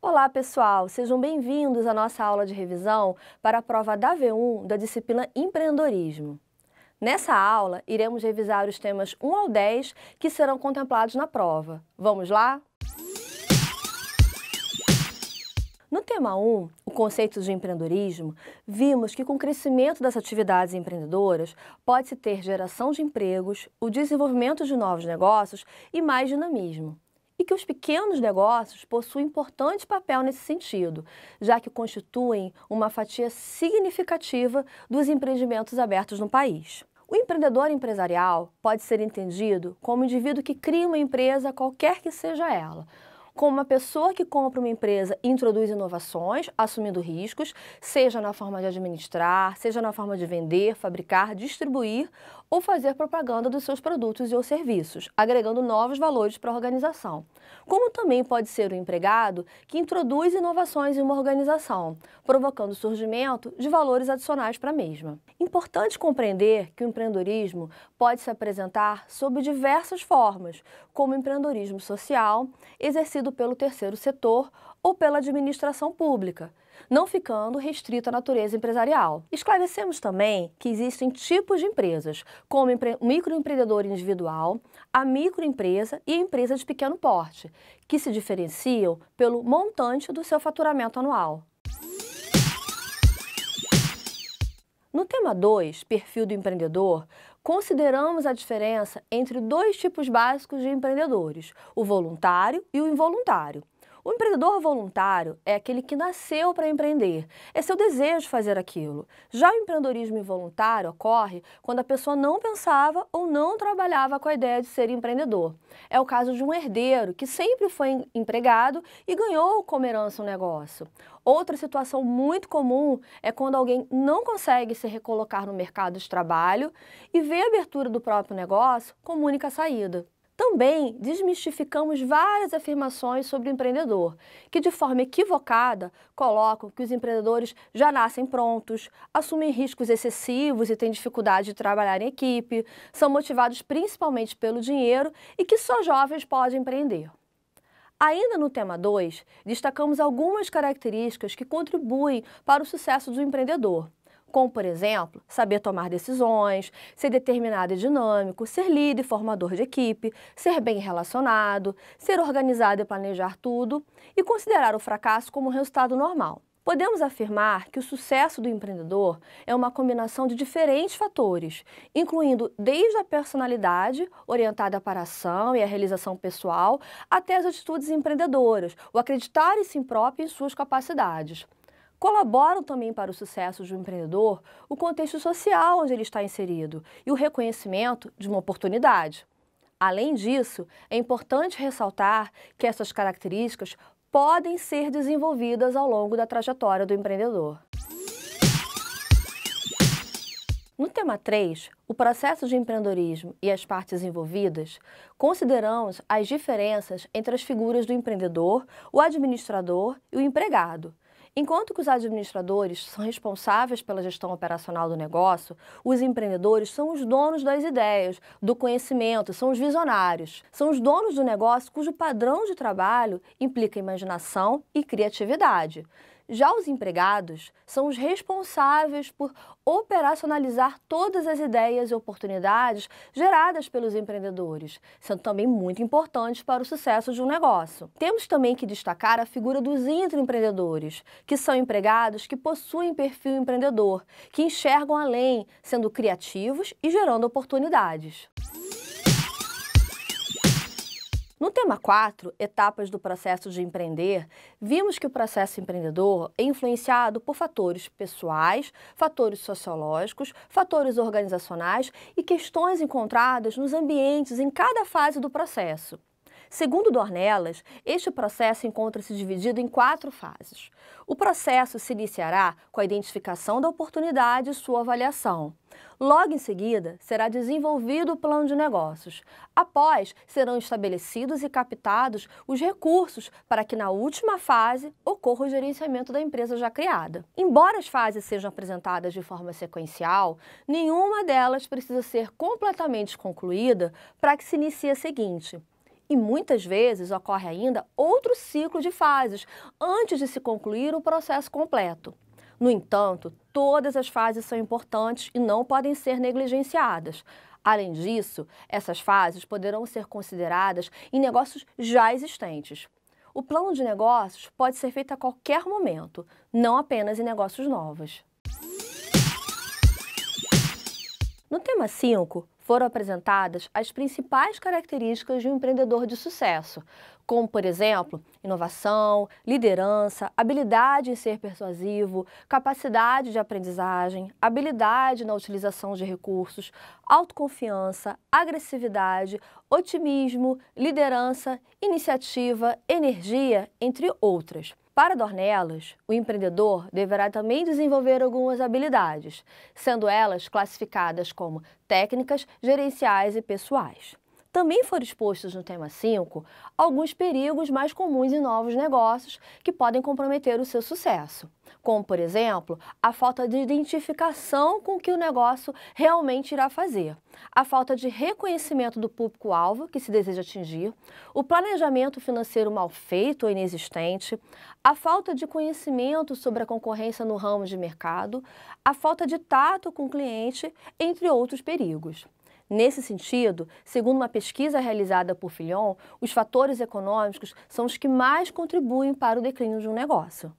Olá, pessoal! Sejam bem-vindos à nossa aula de revisão para a prova da V1 da disciplina Empreendedorismo. Nessa aula, iremos revisar os temas 1 ao 10 que serão contemplados na prova. Vamos lá? No tema 1, o conceito de empreendedorismo, vimos que com o crescimento das atividades empreendedoras pode-se ter geração de empregos, o desenvolvimento de novos negócios e mais dinamismo. E que os pequenos negócios possuem importante papel nesse sentido, já que constituem uma fatia significativa dos empreendimentos abertos no país. O empreendedor empresarial pode ser entendido como um indivíduo que cria uma empresa, qualquer que seja ela, como uma pessoa que compra uma empresa e introduz inovações, assumindo riscos, seja na forma de administrar, seja na forma de vender, fabricar, distribuir ou fazer propaganda dos seus produtos e ou serviços, agregando novos valores para a organização. Como também pode ser o empregado que introduz inovações em uma organização, provocando o surgimento de valores adicionais para a mesma. Importante compreender que o empreendedorismo pode se apresentar sob diversas formas, como empreendedorismo social, exercido pelo terceiro setor ou pela administração pública, não ficando restrito à natureza empresarial. Esclarecemos também que existem tipos de empresas, como o microempreendedor individual, a microempresa e a empresa de pequeno porte, que se diferenciam pelo montante do seu faturamento anual. No tema 2, perfil do empreendedor, consideramos a diferença entre dois tipos básicos de empreendedores, o voluntário e o involuntário. O empreendedor voluntário é aquele que nasceu para empreender, é seu desejo de fazer aquilo. Já o empreendedorismo involuntário ocorre quando a pessoa não pensava ou não trabalhava com a ideia de ser empreendedor. É o caso de um herdeiro que sempre foi empregado e ganhou como herança um negócio. Outra situação muito comum é quando alguém não consegue se recolocar no mercado de trabalho e vê a abertura do próprio negócio como única saída. Também desmistificamos várias afirmações sobre o empreendedor, que de forma equivocada colocam que os empreendedores já nascem prontos, assumem riscos excessivos e têm dificuldade de trabalhar em equipe, são motivados principalmente pelo dinheiro e que só jovens podem empreender. Ainda no tema 2, destacamos algumas características que contribuem para o sucesso do empreendedor, como, por exemplo, saber tomar decisões, ser determinado e dinâmico, ser líder e formador de equipe, ser bem relacionado, ser organizado e planejar tudo e considerar o fracasso como um resultado normal. Podemos afirmar que o sucesso do empreendedor é uma combinação de diferentes fatores, incluindo desde a personalidade, orientada para a ação e a realização pessoal, até as atitudes empreendedoras, o acreditar em si próprio e em suas capacidades. Colaboram também para o sucesso de um empreendedor o contexto social onde ele está inserido e o reconhecimento de uma oportunidade. Além disso, é importante ressaltar que essas características podem ser desenvolvidas ao longo da trajetória do empreendedor. No tema 3, o processo de empreendedorismo e as partes envolvidas, consideramos as diferenças entre as figuras do empreendedor, o administrador e o empregado. Enquanto que os administradores são responsáveis pela gestão operacional do negócio, os empreendedores são os donos das ideias, do conhecimento, são os visionários. São os donos do negócio cujo padrão de trabalho implica imaginação e criatividade. Já os empregados são os responsáveis por operacionalizar todas as ideias e oportunidades geradas pelos empreendedores, sendo também muito importantes para o sucesso de um negócio. Temos também que destacar a figura dos intraempreendedores, que são empregados que possuem perfil empreendedor, que enxergam além, sendo criativos e gerando oportunidades. No tema 4, etapas do processo de empreender, vimos que o processo empreendedor é influenciado por fatores pessoais, fatores sociológicos, fatores organizacionais e questões encontradas nos ambientes em cada fase do processo. Segundo Dornelas, este processo encontra-se dividido em 4 fases. O processo se iniciará com a identificação da oportunidade e sua avaliação. Logo em seguida, será desenvolvido o plano de negócios. Após, serão estabelecidos e captados os recursos para que na última fase ocorra o gerenciamento da empresa já criada. Embora as fases sejam apresentadas de forma sequencial, nenhuma delas precisa ser completamente concluída para que se inicie a seguinte. E muitas vezes ocorre ainda outro ciclo de fases antes de se concluir o processo completo. No entanto, todas as fases são importantes e não podem ser negligenciadas. Além disso, essas fases poderão ser consideradas em negócios já existentes. O plano de negócios pode ser feito a qualquer momento, não apenas em negócios novos. No tema 5, foram apresentadas as principais características de um empreendedor de sucesso, como, por exemplo, inovação, liderança, habilidade em ser persuasivo, capacidade de aprendizagem, habilidade na utilização de recursos, autoconfiança, agressividade, otimismo, liderança, iniciativa, energia, entre outras. Para Dornelas, o empreendedor deverá também desenvolver algumas habilidades, sendo elas classificadas como técnicas, gerenciais e pessoais. Também foram expostos no tema 5 alguns perigos mais comuns em novos negócios que podem comprometer o seu sucesso, como, por exemplo, a falta de identificação com o que o negócio realmente irá fazer, a falta de reconhecimento do público-alvo que se deseja atingir, o planejamento financeiro mal feito ou inexistente, a falta de conhecimento sobre a concorrência no ramo de mercado, a falta de tato com o cliente, entre outros perigos. Nesse sentido, segundo uma pesquisa realizada por Fillon, os fatores econômicos são os que mais contribuem para o declínio de um negócio.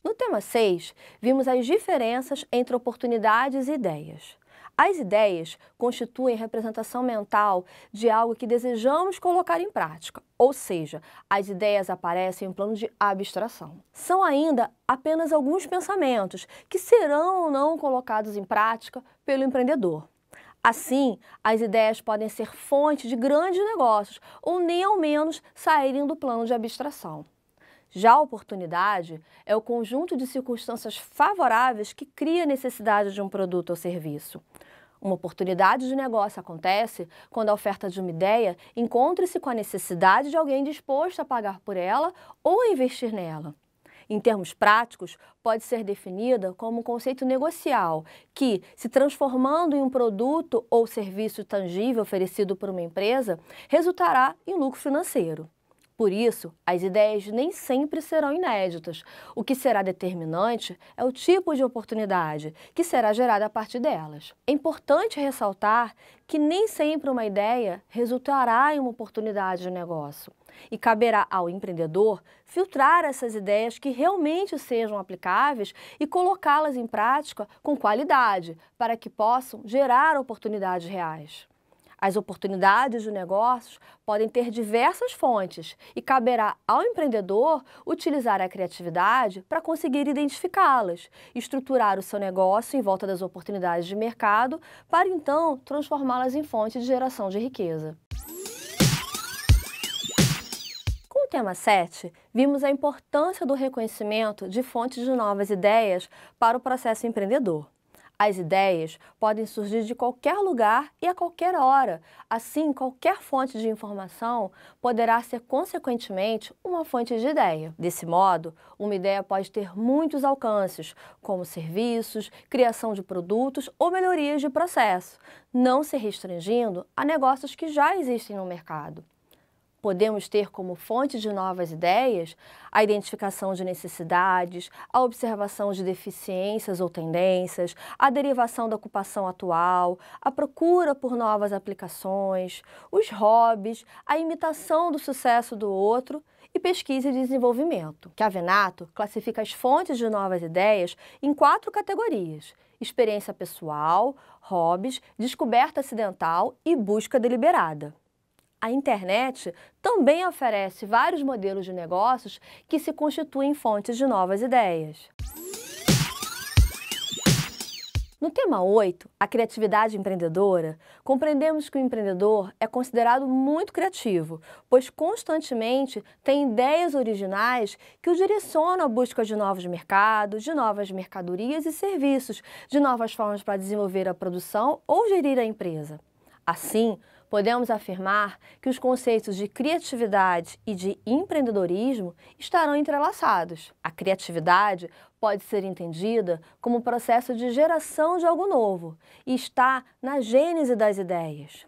No tema 6, vimos as diferenças entre oportunidades e ideias. As ideias constituem representação mental de algo que desejamos colocar em prática, ou seja, as ideias aparecem em plano de abstração. São ainda apenas alguns pensamentos que serão ou não colocados em prática pelo empreendedor. Assim, as ideias podem ser fonte de grandes negócios ou nem ao menos saírem do plano de abstração. Já a oportunidade é o conjunto de circunstâncias favoráveis que cria a necessidade de um produto ou serviço. Uma oportunidade de negócio acontece quando a oferta de uma ideia encontra-se com a necessidade de alguém disposto a pagar por ela ou a investir nela. Em termos práticos, pode ser definida como um conceito negocial que, se transformando em um produto ou serviço tangível oferecido por uma empresa, resultará em lucro financeiro. Por isso, as ideias nem sempre serão inéditas. O que será determinante é o tipo de oportunidade que será gerada a partir delas. É importante ressaltar que nem sempre uma ideia resultará em uma oportunidade de negócio. E caberá ao empreendedor filtrar essas ideias que realmente sejam aplicáveis e colocá-las em prática com qualidade, para que possam gerar oportunidades reais. As oportunidades de negócios podem ter diversas fontes e caberá ao empreendedor utilizar a criatividade para conseguir identificá-las, estruturar o seu negócio em volta das oportunidades de mercado para então transformá-las em fonte de geração de riqueza. Com o tema 7, vimos a importância do reconhecimento de fontes de novas ideias para o processo empreendedor. As ideias podem surgir de qualquer lugar e a qualquer hora. Assim, qualquer fonte de informação poderá ser, consequentemente, uma fonte de ideia. Desse modo, uma ideia pode ter muitos alcances, como serviços, criação de produtos ou melhorias de processo, não se restringindo a negócios que já existem no mercado. Podemos ter como fonte de novas ideias a identificação de necessidades, a observação de deficiências ou tendências, a derivação da ocupação atual, a procura por novas aplicações, os hobbies, a imitação do sucesso do outro e pesquisa e desenvolvimento. Chiavenato classifica as fontes de novas ideias em 4 categorias: experiência pessoal, hobbies, descoberta acidental e busca deliberada. A internet também oferece vários modelos de negócios que se constituem fontes de novas ideias. No tema 8, a criatividade empreendedora, compreendemos que o empreendedor é considerado muito criativo, pois constantemente tem ideias originais que o direcionam à busca de novos mercados, de novas mercadorias e serviços, de novas formas para desenvolver a produção ou gerir a empresa. Assim, podemos afirmar que os conceitos de criatividade e de empreendedorismo estarão entrelaçados. A criatividade pode ser entendida como um processo de geração de algo novo e está na gênese das ideias.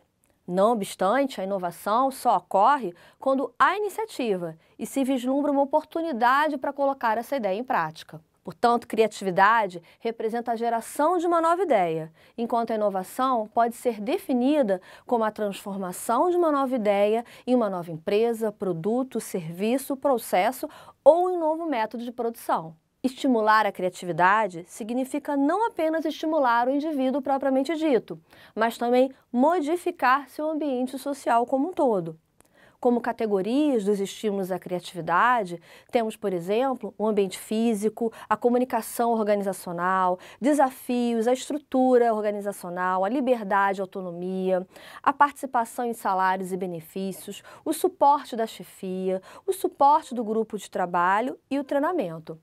Não obstante, a inovação só ocorre quando há iniciativa e se vislumbra uma oportunidade para colocar essa ideia em prática. Portanto, criatividade representa a geração de uma nova ideia, enquanto a inovação pode ser definida como a transformação de uma nova ideia em uma nova empresa, produto, serviço, processo ou em novo método de produção. Estimular a criatividade significa não apenas estimular o indivíduo propriamente dito, mas também modificar seu ambiente social como um todo. Como categorias dos estímulos à criatividade, temos, por exemplo, o ambiente físico, a comunicação organizacional, desafios, a estrutura organizacional, a liberdade e autonomia, a participação em salários e benefícios, o suporte da chefia, o suporte do grupo de trabalho e o treinamento.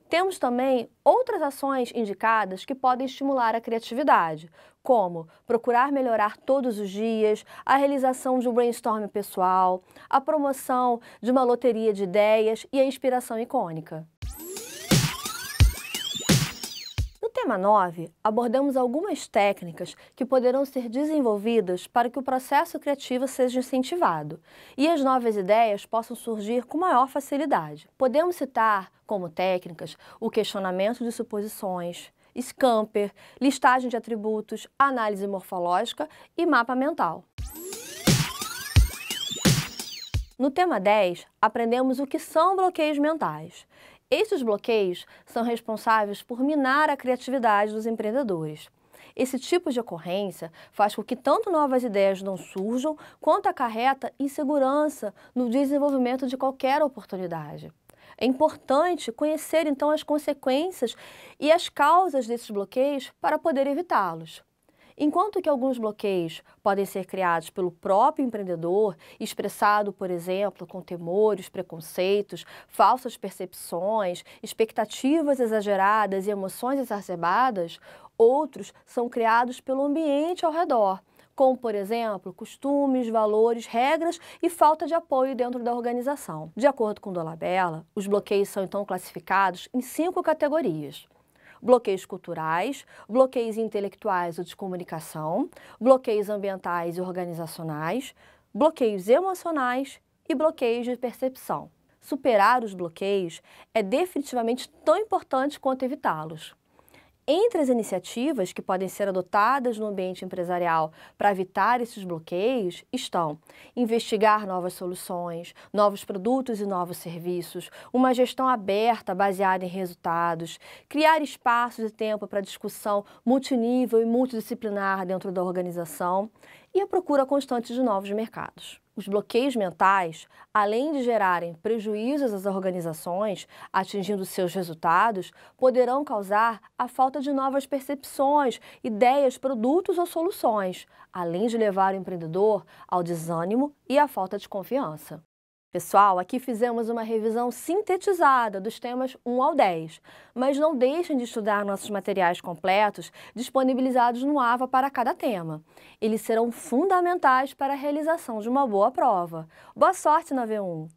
Temos também outras ações indicadas que podem estimular a criatividade, como procurar melhorar todos os dias, a realização de um brainstorm pessoal, a promoção de uma loteria de ideias e a inspiração icônica. No tema 9, abordamos algumas técnicas que poderão ser desenvolvidas para que o processo criativo seja incentivado e as novas ideias possam surgir com maior facilidade. Podemos citar como técnicas o questionamento de suposições, Scamper, listagem de atributos, análise morfológica e mapa mental. No tema 10, aprendemos o que são bloqueios mentais. Estes bloqueios são responsáveis por minar a criatividade dos empreendedores. Esse tipo de ocorrência faz com que tanto novas ideias não surjam, quanto acarreta insegurança no desenvolvimento de qualquer oportunidade. É importante conhecer, então, as consequências e as causas desses bloqueios para poder evitá-los. Enquanto que alguns bloqueios podem ser criados pelo próprio empreendedor, expressado, por exemplo, com temores, preconceitos, falsas percepções, expectativas exageradas e emoções exacerbadas, outros são criados pelo ambiente ao redor, como, por exemplo, costumes, valores, regras e falta de apoio dentro da organização. De acordo com Dolabella, os bloqueios são então classificados em 5 categorias: bloqueios culturais, bloqueios intelectuais ou de comunicação, bloqueios ambientais e organizacionais, bloqueios emocionais e bloqueios de percepção. Superar os bloqueios é definitivamente tão importante quanto evitá-los. Entre as iniciativas que podem ser adotadas no ambiente empresarial para evitar esses bloqueios estão investigar novas soluções, novos produtos e novos serviços, uma gestão aberta baseada em resultados, criar espaços e tempo para discussão multinível e multidisciplinar dentro da organização e a procura constante de novos mercados. Os bloqueios mentais, além de gerarem prejuízos às organizações, atingindo seus resultados, poderão causar a falta de novas percepções, ideias, produtos ou soluções, além de levar o empreendedor ao desânimo e à falta de confiança. Pessoal, aqui fizemos uma revisão sintetizada dos temas 1 ao 10, mas não deixem de estudar nossos materiais completos disponibilizados no AVA para cada tema. Eles serão fundamentais para a realização de uma boa prova. Boa sorte na V1!